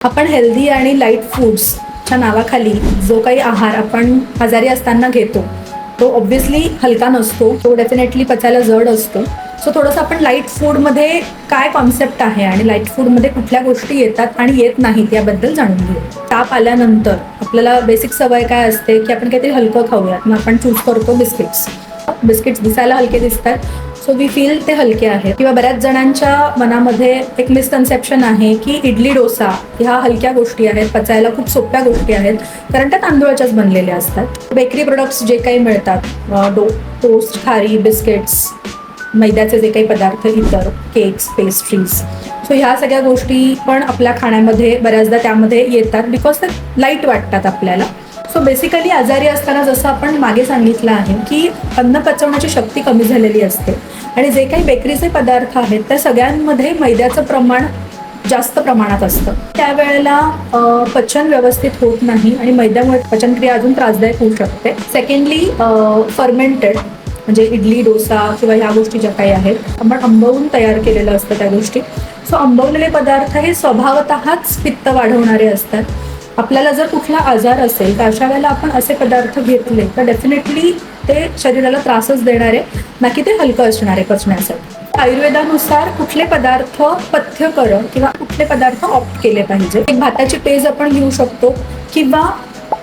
आपण हेल्दी आणि लाईट फूड्सच्या नावाखाली जो काही आहार आपण आजारी असताना घेतो तो ऑब्व्हियसली हलका नसतो, तो डेफिनेटली पचायला जड असतो. सो थोडंसं आपण लाईट फूडमध्ये काय कॉन्सेप्ट आहे आणि लाईट फूडमध्ये कुठल्या गोष्टी येतात आणि येत नाहीत याबद्दल जाणून घेऊ. ताप आल्यानंतर आपल्याला बेसिक सवय काय असते की आपण काहीतरी हलकं खाऊयात, मग आपण चूज करतो बिस्किट्स दिसायला हलके दिसतात, सो वी फील ते हलके आहेत. किंवा बऱ्याच जणांच्या मनामध्ये एक मिसकन्सेप्शन आहे की इडली डोसा ह्या हलक्या गोष्टी आहेत, पचायला खूप सोप्या गोष्टी आहेत, कारण त्या तांदूळाच्याच बनलेल्या असतात. बेकरी प्रोडक्ट्स जे काही मिळतात, टोस्ट, खारी, बिस्किट्स, मैद्याचे जे काही पदार्थ, इतर केक्स, पेस्ट्रीज, सो ह्या सगळ्या गोष्टी पण आपल्या खाण्यामध्ये बऱ्याचदा त्यामध्ये येतात बिकॉज ते लाईट वाटतात आपल्याला. सो बेसिकली आजारी असताना जसं आपण मागे सांगितलं आहे की अन्न पचवण्याची शक्ती कमी झालेली असते आणि जे काही बेकरीचे पदार्थ आहेत त्या सगळ्यांमध्ये मैद्याचं प्रमाण जास्त प्रमाणात असतं. त्यावेळेला पचन व्यवस्थित होत नाही आणि मैद्यामुळे पचनक्रिया अजून त्रासदायक होऊ शकते. सेकंडली फर्मेंटेड म्हणजे इडली, डोसा किंवा ह्या गोष्टी ज्या काही आहेत आपण आंबवून तयार केलेलं असतं त्या गोष्टी. सो आंबवलेले पदार्थ हे स्वभावतःच पित्त वाढवणारे असतात. आपल्याला जर कुठला आजार असेल तर अशा वेळेला आपण असे पदार्थ घेतले तर डेफिनेटली ते शरीराला त्रासच देणारे, ना की ते हलकं असणारे पचण्यासाठी. आयुर्वेदानुसार कुठले पदार्थ पथ्यकर किंवा कुठले पदार्थ ऑप्ट केले पाहिजे. एक भाताची पेज आपण घेऊ शकतो किंवा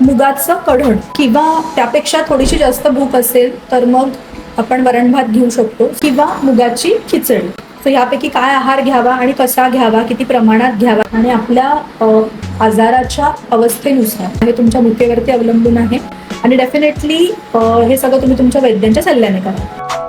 मुगाचं कढण, किंवा त्यापेक्षा थोडीशी जास्त भूक असेल तर मग आपण वरण भात घेऊ शकतो किंवा मुगाची खिचडी. सो ह्यापैकी काय आहार घ्यावा आणि कसा घ्यावा, किती प्रमाणात घ्यावा आणि आपल्या आजाराच्या अवस्थेनुसार हे तुमच्या भुकेवरती अवलंबून आहे आणि डेफिनेटली हे सगळं तुम्ही तुमच्या वैद्यांच्या सल्ल्याने करा.